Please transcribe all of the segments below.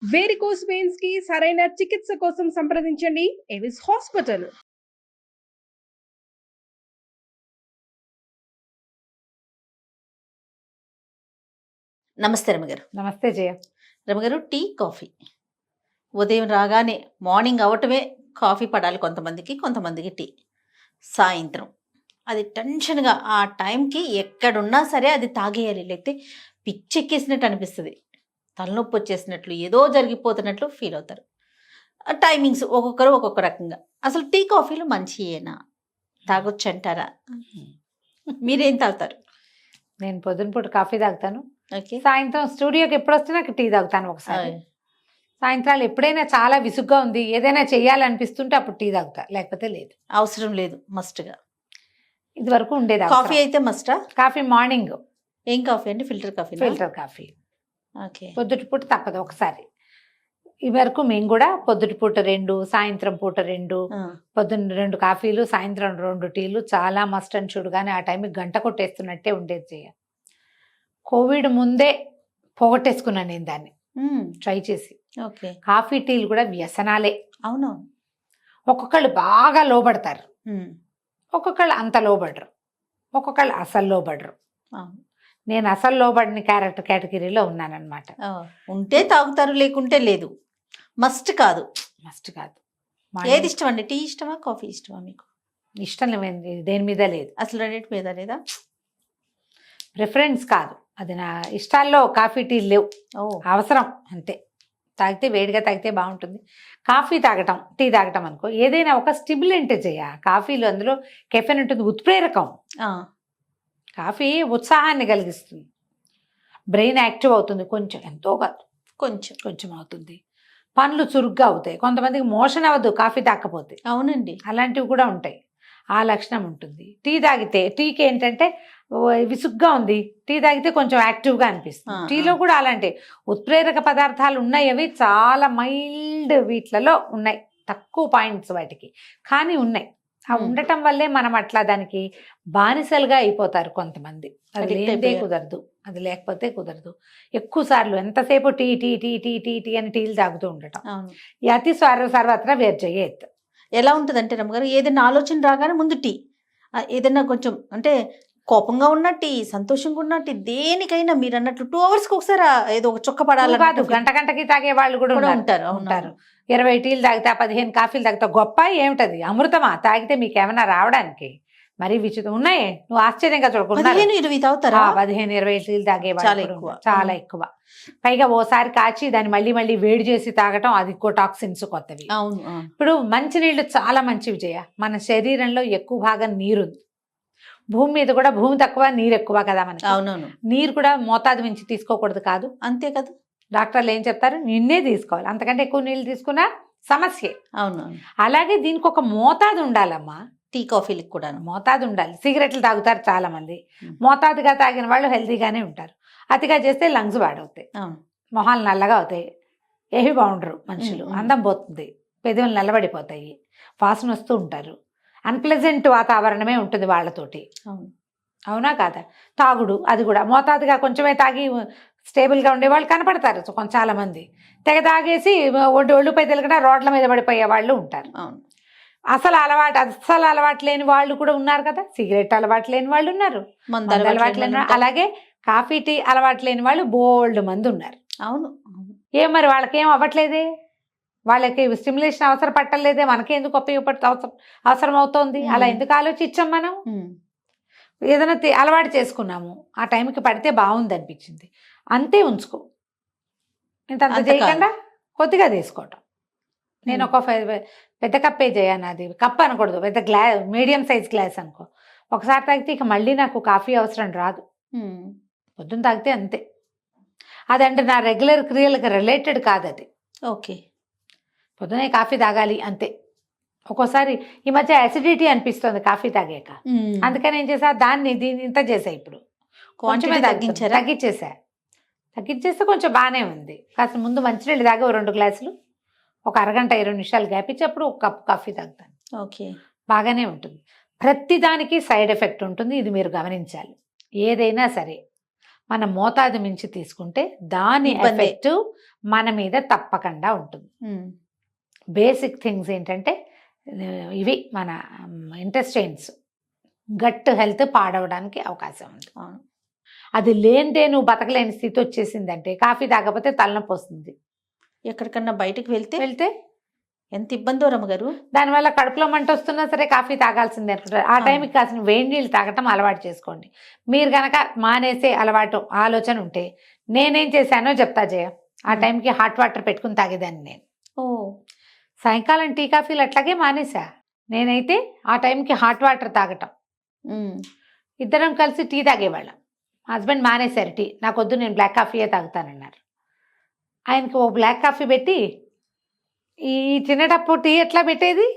Varicose veins కి సరైన చికిత్స కోసం సంప్రదించండి ఎవిస్ హాస్పిటల్. నమస్తే రమగారు. నమస్తే జయ. రమగారు, టీ కాఫీ ఉదయం రాగానే మార్నింగ్ అవటమే కాఫీ పడాలి కొంతమందికి, కొంతమందికి టీ సాయంత్రం. అది టెన్షన్గా ఆ టైంకి ఎక్కడున్నా సరే అది తాగేయాలి, లేకపోతే పిచ్చెక్కేసినట్టు అనిపిస్తుంది, తలనొప్పి వచ్చేసినట్లు, ఏదో జరిగిపోతున్నట్లు ఫీల్ అవుతారు. టైమింగ్స్ ఒక్కొక్కరు ఒక్కొక్క రకంగా. అసలు టీ కాఫీలు మంచియేనా, తాగొచ్చు అంటారా? మీరేం తాగుతారు? నేను పొద్దున పూట కాఫీ తాగుతాను. ఓకే. సాయంత్రం స్టూడియోకి ఎప్పుడు వస్తే నాకు టీ తాగుతాను ఒకసారి. సాయంత్రాలు ఎప్పుడైనా చాలా విసుగ్గా ఉంది, ఏదైనా చెయ్యాలనిపిస్తుంటే అప్పుడు టీ తాగుతా, లేకపోతే లేదు. అవసరం లేదు మస్ట్గా. ఇది వరకు ఉండేది. కాఫీ అయితే మస్టా? Coffee morning. ఏం కాఫీ అండి? Filter coffee? Filter coffee. Okay. పొద్దుటి పూట తప్పదు ఒకసారి. ఈ వరకు మేము కూడా పొద్దుటి పూట 2, సాయంత్రం పూట 2, పొద్దున్న 2 కాఫీలు, సాయంత్రం 2 టీలు చాలా మస్ట్ అని చూడు. కానీ ఆ టైంకి గంట కొట్టేస్తున్నట్టే ఉండేది చెయ్య. కోవిడ్ ముందే పోగొట్టేసుకున్నాను నేను దాన్ని ట్రై చేసి. ఓకే. కాఫీ టీలు కూడా వ్యసనాలే. అవును. ఒక్కొక్కళ్ళు బాగా లోబడతారు, ఒక్కొక్కళ్ళు అంత లోబడరు, ఒక్కొక్కళ్ళు అసలు లోబడరు. నేను అసలు లోబడిన కేటగిరీలో ఉన్నానన్నమాట. ఉంటే తాగుతారు, లేకుంటే లేదు. మస్ట్ కాదు. మస్ట్ కాదు. ఏది ఇష్టం అండి? టీ ఇష్టమా, కాఫీ ఇష్టమా మీకు? ఇష్టం దేని మీద లేదు, అసలు రెండింటి మీద లేదా? ప్రిఫరెన్స్ కాదు, అది నా ఇష్టాల్లో కాఫీ టీ లేవు. అవసరం అంతే. తాగితే వేడిగా తాగితే బాగుంటుంది. కాఫీ తాగటం, టీ తాగటం అనుకో ఏదైనా ఒక స్టిమ్యులెంట్ చేయ. కాఫీలో అందులో కెఫెన్ ఉంటుంది, ఉత్ప్రేరకం. కాఫీ ఉత్సాహాన్ని కలిగిస్తుంది, బ్రెయిన్ యాక్టివ్ అవుతుంది కొంచెం, ఎంతో కాదు కొంచెం అవుతుంది. పనులు చురుగ్గా అవుతాయి. కొంతమందికి మోషన్ అవ్వదు కాఫీ తాగకపోతే. అవునండి, అలాంటివి కూడా ఉంటాయి. ఆ లక్షణం ఉంటుంది. టీ తాగితే, టీకి ఏంటంటే విసుగ్గా ఉంది, టీ తాగితే కొంచెం యాక్టివ్గా అనిపిస్తుంది. టీలో కూడా అలాంటి ఉత్ప్రేరక పదార్థాలు ఉన్నాయి. అవి చాలా మైల్డ్ వీటిలలో ఉన్నాయి, తక్కువ పాయింట్స్ వాటికి, కానీ ఉన్నాయి. ఆ ఉండటం వల్లే మనం అట్లా దానికి బానిసలుగా అయిపోతారు కొంతమంది. అది లేదే కుదరదు, అది లేకపోతే కుదరదు. ఎక్కువ సార్లు ఎంతసేపు tea tea tea tea tea tea అని టీలు తాగుతూ ఉండటం. ఈ అతి సర్వత్రా వేర్చేయత్. ఎలా ఉంటుంది అంటే రమ్మగారు, ఏదైనా ఆలోచన రాగానే ముందు టీ, ఏదైనా కొంచెం అంటే కోపంగా ఉన్న టీ, సంతోషంగా ఉన్న టీ, దేనికైనా మీరు అన్నట్లు 2 అవర్స్కి ఒకసారి ఏదో ఒక చొక్క పడాలి కాదు, గంటకి తాగే వాళ్ళు కూడా ఉంటారు. 20 టీలు తాగితే, 15 కాఫీలు తాగితే గొప్ప ఏమిటది? అమృతమా? తాగితే మీకు ఏమైనా రావడానికి? మరీ విచిత్రం ఉన్నాయి. నువ్వు ఆశ్చర్యంగా చూడకుండా 15-20 తాగుతారా? 15-20 టీలు తాగే వాళ్ళు చాలా ఎక్కువ. పైగా ఓసారి కాచి దాన్ని మళ్ళీ మళ్ళీ వేడి చేసి తాగటం, అది ఎక్కువ టాక్సిన్స్ కొత్తవి. ఇప్పుడు మంచినీళ్ళు చాలా మంచివి చేయ. మన శరీరంలో ఎక్కువ భాగం నీరుంది. భూమి మీద కూడా భూమి తక్కువ, నీరు ఎక్కువ కదా మనకి. అవునవును. నీరు కూడా మోతాదు మించి తీసుకోకూడదు కాదు, అంతే కదా. డాక్టర్లు ఏం చెప్తారు? నిన్నే తీసుకోవాలి, అంతకంటే ఎక్కువ నీళ్ళు తీసుకున్నా సమస్యే. అవును. అలాగే దీనికి ఒక మోతాదు ఉండాలమ్మా. టీ కాఫీలకు కూడా మోతాదు ఉండాలి. సిగరెట్లు తాగుతారు చాలా మంది, మోతాదుగా తాగిన వాళ్ళు హెల్తీగానే ఉంటారు. అతిగా చేస్తే లంగ్స్ పాడవుతాయి, మొహాలు నల్లగా అవుతాయి, ఏవి బాగుండరు మనుషులు, అందం పోతుంది, పెదవులు నల్లబడిపోతాయి, వాసన వస్తూ ఉంటారు, అన్ప్లెజెంట్ వాతావరణమే ఉంటుంది వాళ్ళతోటి. అవునా కాదా? తాగుడు అది కూడా మోతాదుగా కొంచెమే తాగి స్టేబుల్గా ఉండేవాళ్ళు కనపడతారు చాలా మంది. తెగ తాగేసి ఒళ్ళుపై తెలిగినా రోడ్ల మీద పడిపోయే వాళ్ళు ఉంటారు. అసలు అలవాటు లేని వాళ్ళు కూడా ఉన్నారు కదా. సిగరెట్ అలవాటు లేని వాళ్ళు ఉన్నారు, అలవాటు లేని, అలాగే కాఫీ టీ అలవాటు లేని వాళ్ళు బోల్డ్ మంది ఉన్నారు. అవును. ఏం మరి వాళ్ళకేం అవ్వట్లేదే? వాళ్ళకి స్టిమ్యులేషన్ అవసరం పట్టలేదే? మనకి ఎందుకు అవసరం అవుతోంది? అలా ఎందుకు ఆలోచించాం మనం? ఏదైనా అలవాటు చేసుకున్నాము, ఆ టైంకి పడితే బాగుంది అనిపించింది, అంతే ఉంచుకో. ఇంత చేయకుండా కొద్దిగా తీసుకోవటం. నేను ఒక పెద్ద కప్పే చేయను, అది కప్ అనకూడదు, పెద్ద మీడియం సైజ్ గ్లాస్ అనుకో. ఒకసారి తాగితే ఇక మళ్ళీ నాకు కాఫీ అవసరం రాదు. పొద్దున్న తాగితే అంతే. అదంటే నా రెగ్యులర్ క్రియలకు రిలేటెడ్ కాదు అది. ఓకే. పొద్దునే కాఫీ తాగాలి అంతే. ఒక్కోసారి ఈ మధ్య అసిడిటీ అనిపిస్తుంది కాఫీ తాగాక, అందుకని ఏం చేసా, దీన్ని ఇంత చేసా. ఇప్పుడు కొంచెమే తగ్గించేస్తే కొంచెం బాగానే ఉంది. కాస్త ముందు మంచినీళ్ళు తాగా 2 గ్లాసులు, ఒక అరగంట 20 నిమిషాలు గ్యాప్ ఇచ్చి అప్పుడు 1 కప్ కాఫీ తాగుతాను. ఓకే, బాగానే ఉంటుంది. ప్రతి దానికి సైడ్ ఎఫెక్ట్ ఉంటుంది, ఇది మీరు గమనించాలి. ఏదైనా సరే మనం మోతాదు మించి తీసుకుంటే దాని ఇబ్బందే. ఎఫెక్ట్ మన మీద తప్పకుండా ఉంటుంది. బేసిక్ థింగ్స్ ఏంటంటే ఇవి మన ఇంటెస్టైన్స్ గట్ హెల్త్ పాడవడానికి అవకాశం ఉంది. అవును. అది లేనిదే నువ్వు బతకలేని స్థితి వచ్చేసిందంటే కాఫీ తాగకపోతే తలనొప్పి వస్తుంది. ఎక్కడికన్నా బయటకు వెళ్తే వెళ్తే ఎంత ఇబ్బందో రమ్మగారు. దానివల్ల కడుపులో మంట వస్తున్నా సరే కాఫీ తాగాల్సిందే అనుకుంటారు. ఆ టైంకి కాసిన వేడి నీళ్ళు తాగటం అలవాటు చేసుకోండి. మీరు కనుక మానేసే అలవాటు ఆలోచన ఉంటే నేనేం చేశానో చెప్తా జయ. ఆ టైంకి హాట్ వాటర్ పెట్టుకుని తాగేదాన్ని నేను. ఓ సాయంకాలం టీ కాఫీలు అట్లాగే మానేసా. నేనైతే ఆ టైంకి హాట్ వాటర్ తాగటం, ఇద్దరం కలిసి టీ తాగేవాళ్ళం. హస్బెండ్ మానేశారు టీ, నాకు వద్దు నేను బ్లాక్ కాఫీయే తాగుతానన్నారు. ఆయనకి ఓ బ్లాక్ కాఫీ పెట్టి ఈ తినేటప్పుడు టీ ఎట్లా పెట్టేది,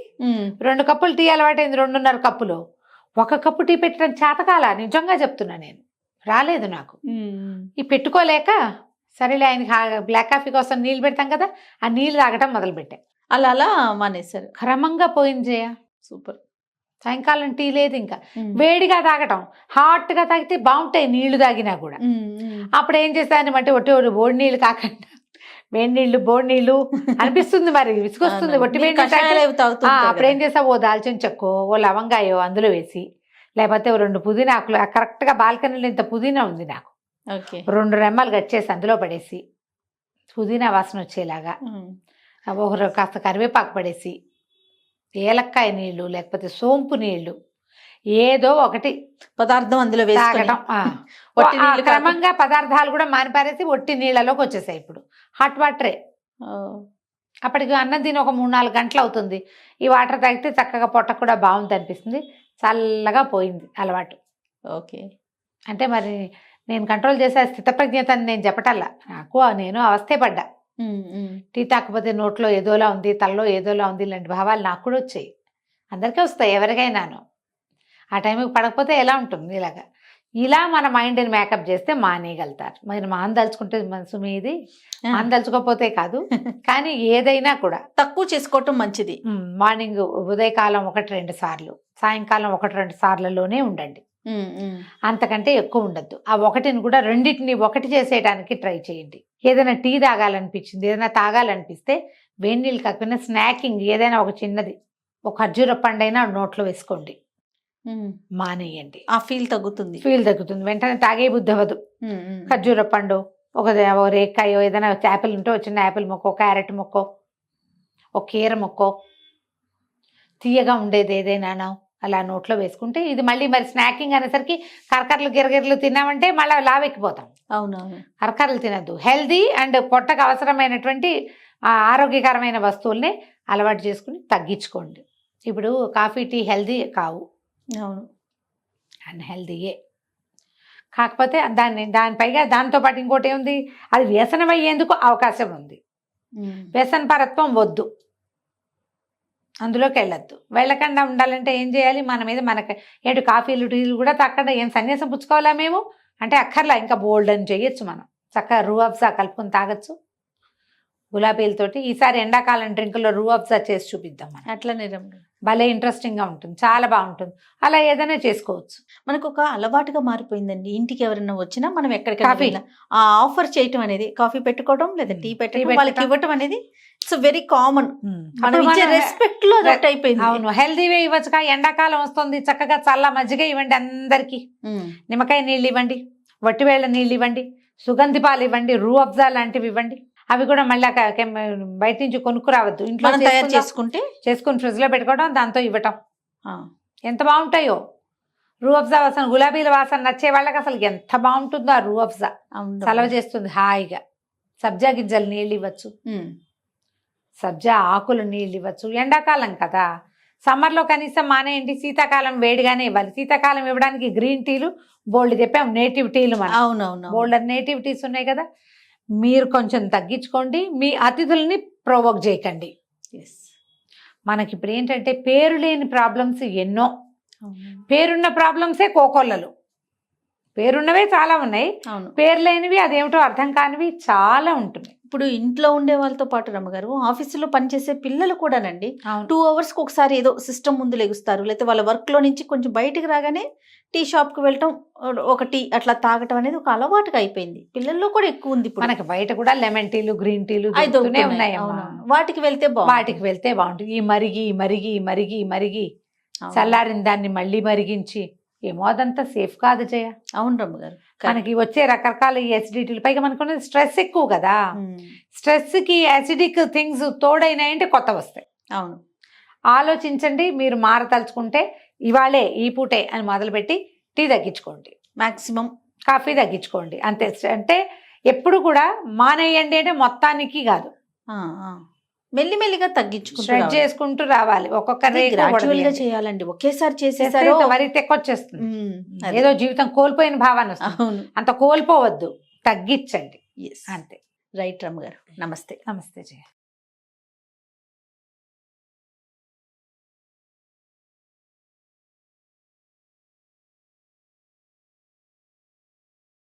2 కప్పులు టీ అలవాటైంది, 2.5 కప్పులు. 1 కప్పు టీ పెట్టడం చేతకాల, నిజంగా చెప్తున్నా నేను, రాలేదు నాకు. ఈ పెట్టుకోలేక సరేలే ఆయనకి బ్లాక్ కాఫీ కోసం నీళ్ళు పెడతాం కదా, ఆ నీళ్ళు తాగటం మొదలుపెట్టా. అలా అలా మానేశారు. క్రమంగా పోయింది జయ. సూపర్. సాయంకాలం టీ లేదు, ఇంకా వేడిగా తాగటం, హాట్గా తాగితే బాగుంటాయి నీళ్లు తాగినా కూడా. అప్పుడు ఏం చేస్తాను అంటే ఒట్టి బోడి నీళ్ళు కాకుండా వేడి నీళ్ళు బోడి నీళ్ళు అనిపిస్తుంది, మరి విసుకొస్తుంది. ఒట్టి వేడి అప్పుడు ఏం చేస్తా, ఓ దాల్చిన చెక్కో ఓ లవంగాయో అందులో వేసి, లేకపోతే 2 పుదీనా ఆకులు, కరెక్ట్గా బాల్కనీలో ఇంత పుదీనా ఉంది నాకు, 2 రెమ్మలు కట్ చేసి అందులో పడేసి పుదీనా వాసన వచ్చేలాగా, కాస్త కరివేపాకు పడేసి, ఏలక్కాయ నీళ్లు లేకపోతే సోంపు నీళ్లు ఏదో ఒకటి పదార్థం అందులో తాగటం. క్రమంగా పదార్థాలు కూడా మానిపారేసి ఒట్టి నీళ్ళలోకి వచ్చేసాయి. ఇప్పుడు హాట్ వాటరే. అప్పటికి అన్నం తిని ఒక 3-4 గంటలు అవుతుంది. ఈ వాటర్ తాగితే చక్కగా పొట్ట కూడా బాగుంది అనిపిస్తుంది. చల్లగా పోయింది అలవాటు. ఓకే. అంటే మరి నేను కంట్రోల్ చేసే స్థితప్రజ్ఞత అని నేను చెప్పటల్లా, నాకు నేను అవస్థే పడ్డా. టీ తాకపోతే నోట్లో ఏదోలా ఉంది, తలలో ఏదోలా ఉంది, ఇలాంటి భావాలు నాకు కూడా వచ్చాయి. అందరికీ వస్తాయి, ఎవరికైనాను. ఆ టైంకి పడకపోతే ఎలా ఉంటుంది ఇలాగా. ఇలా మన మైండ్ని మేకప్ చేస్తే మానేయగలుగుతారు. మరి మానదలుచుకుంటే మనసు మీది, మానదలుచుకోకపోతే కాదు. కానీ ఏదైనా కూడా తక్కువ చేసుకోవటం మంచిది. మార్నింగ్ ఉదయకాలం 1-2 సార్లు, సాయంకాలం 1-2 సార్లలోనే ఉండండి. అంతకంటే ఎక్కువ ఉండద్దు. ఆ 1ని కూడా 2టిని 1 చేసేయడానికి ట్రై చేయండి. ఏదైనా టీ తాగాలనిపించింది, ఏదైనా తాగాలనిపిస్తే వేడి నీళ్ళు కాకపోయినా స్నాకింగ్ ఏదైనా ఒక చిన్నది, ఒక ఖర్జూర పండైనా నోట్లో వేసుకోండి, మానేయండి. ఆ ఫీల్ తగ్గుతుంది. వెంటనే తాగే బుద్ధి అవ్వదు. ఖర్జూర పండు, ఒక రేకాయో, ఏదైనా యాపిల్ ఉంటే చిన్న యాపిల్ మొక్కో, క్యారెట్ మొక్కో, ఒక కీర మొక్కో, తీయగా ఉండేది ఏదైనా అలా నోట్లో వేసుకుంటే, ఇది మళ్ళీ మరి స్నాకింగ్ అనేసరికి కరకరలు గిరగిరలు తిన్నామంటే మళ్ళీ లావెక్కిపోతాం. అవునవును. కరకరలు తినద్దు. హెల్దీ అండ్ పొట్టకు అవసరమైనటువంటి ఆరోగ్యకరమైన వస్తువుల్ని అలవాటు చేసుకుని తగ్గించుకోండి. ఇప్పుడు కాఫీ టీ హెల్దీ కావు, అవును, అన్హెల్దీయే. కాకపోతే దానిపైగా దాంతోపాటు ఇంకోటి ఏముంది, అది వ్యసనం అయ్యేందుకు అవకాశం ఉంది. వ్యసన పరత్వం వద్దు, అందులోకి వెళ్ళకుండా ఉండాలంటే ఏం చేయాలి, మన మీద మనకి ఏంటి కాఫీలు టీలు కూడా తక్కడా ఏం సన్యాసం పుచ్చుకోవాలా మేము అంటే అక్కర్లా, ఇంకా బోల్డ్ అని చేయొచ్చు. మనం చక్కగా రూ అఫ్జా కలుపుకొని తాగొచ్చు గులాబీలతోటి. ఈసారి ఎండాకాలం డ్రింకుల్లో రూ అఫ్జా చేసి చూపిద్దాం మనం. అట్లనే భలే ఇంట్రెస్టింగ్గా ఉంటుంది, చాలా బాగుంటుంది. అలా ఏదైనా చేసుకోవచ్చు. మనకు ఒక అలవాటుగా మారిపోయిందండి. ఇంటికి ఎవరైనా వచ్చినా మనం ఎక్కడికైనా ఆ ఆఫర్ చేయటం అనేది, కాఫీ పెట్టుకోవడం లేదా టీ పెట్టడం, వాళ్ళకి ఇవ్వటం అనేది ఇట్స్ వెరీ కామన్. మనం ఇచ్చే రెస్పెక్ట్ లో అదొకటి అయిపోయింది. అవును, హెల్దీవే ఇవ్వచ్చుగా. ఎండాకాలం వస్తుంది, చక్కగా చల్ల మజ్జిగ ఇవ్వండి అందరికి, నిమ్మకాయ నీళ్ళు ఇవ్వండి, వట్టివేళ్ల నీళ్ళు ఇవ్వండి, సుగంధి పాలు ఇవ్వండి, రూ అఫ్జా లాంటివి ఇవ్వండి. అవి కూడా మళ్ళీ బయట నుంచి కొనుక్కురావద్దు, ఇంట్లో తయారు చేసుకుని ఫ్రిడ్జ్ లో పెట్టుకోవడం, దాంతో ఇవ్వటం ఎంత బాగుంటాయో. రూ అఫ్జా వాసన, గులాబీల వాసన నచ్చే వాళ్ళకి అసలు ఎంత బాగుంటుందో ఆ రూ అఫ్జా. చలవ చేస్తుంది హాయిగా. సబ్జా గింజలు నీళ్ళు ఇవ్వచ్చు, సబ్జా ఆకులు నీళ్ళు ఇవ్వచ్చు. ఎండాకాలం కదా, సమ్మర్లో కనీసం మానేయండి. శీతాకాలం వేడిగానే ఇవ్వాలి. శీతాకాలం ఇవ్వడానికి గ్రీన్ టీలు బోల్డ్ చెప్పాం, నేటివ్ టీలు మన. అవునవును, బోల్డ్ నేటివ్ టీస్ ఉన్నాయి కదా, మీరు కొంచెం తగ్గించుకోండి. మీ అతిథుల్ని ప్రొవోక్ చేయకండి. మనకి ఇప్పుడు ఏంటంటే పేరు లేని ప్రాబ్లమ్స్ ఎన్నో, పేరున్న ప్రాబ్లమ్సే కోకొల్లలు. పేరున్నవే చాలా ఉన్నాయి, పేరు లేనివి అదేమిటో అర్థం కానివి చాలా ఉంటున్నాయి. ఇప్పుడు ఇంట్లో ఉండే వాళ్ళతో పాటు రమ్మగారు ఆఫీసులో పనిచేసే పిల్లలు కూడానండి అవును 2 అవర్స్కి ఒకసారి ఏదో సిస్టమ్ ముందు లెగుస్తారు, లేకపోతే వాళ్ళ వర్క్లో నుంచి కొంచెం బయటికి రాగానే టీ షాప్కి వెళ్ళటం, ఒక టీ అట్లా తాగటం అనేది ఒక అలవాటుగా అయిపోయింది. పిల్లల్లో కూడా ఎక్కువ ఉంది ఇప్పుడు. మనకి బయట కూడా లెమన్ టీలు గ్రీన్ టీలు అవి దొరుకుతూనే దొరుకుతున్నాయి. ఉన్నాయమ్మా. అవునవును. వాటికి వెళ్తే బాగుంటుంది. వాటికి వెళ్తే బాగుంటుంది. ఈ మరిగి మరిగి మరిగి మరిగి అవును. చల్లారిన దాన్ని మళ్ళీ మరిగించి ఏమో అదంతా సేఫ్ కాదు జయ. అవును రమ్మగారు. మనకి వచ్చే రకరకాల ఎసిడిటీలు, పైగా మనకున్న స్ట్రెస్ ఎక్కువ కదా, స్ట్రెస్ కి యాసిడిక్ థింగ్స్ తోడైనాయంటే కొత్త వస్తాయి. అవును. ఆలోచించండి, మీరు మారతలుచుకుంటే ఇవాళే ఈ పూటే అని మొదలుపెట్టి టీ తగ్గించుకోండి, మాక్సిమం కాఫీ తగ్గించుకోండి అంతే. అంటే ఎప్పుడు కూడా మానేయండి అంటే మొత్తానికి కాదు, మెల్లిమెల్లిగా తగ్గించుకుంటూ స్ప్రెడ్ రావాలి. చేసుకుంటూ రావాలి. ఒక్కొక్క రేకు గ్రాడ్యువల్ గా వడదీయండి. చేయాలండి. ఒకేసారి చేస్తే చేసేసారో వరి తెక్కొచ్చేస్తుంది, అది. ఏదో జీవితం కోల్పోయిన భావాన్ని వస్తుంది. అవును. అంత కోల్పోవద్దు, తగ్గించండి Yes. అంతే. రైట్ రమ్మగారు. నమస్తే. నమస్తే జయ.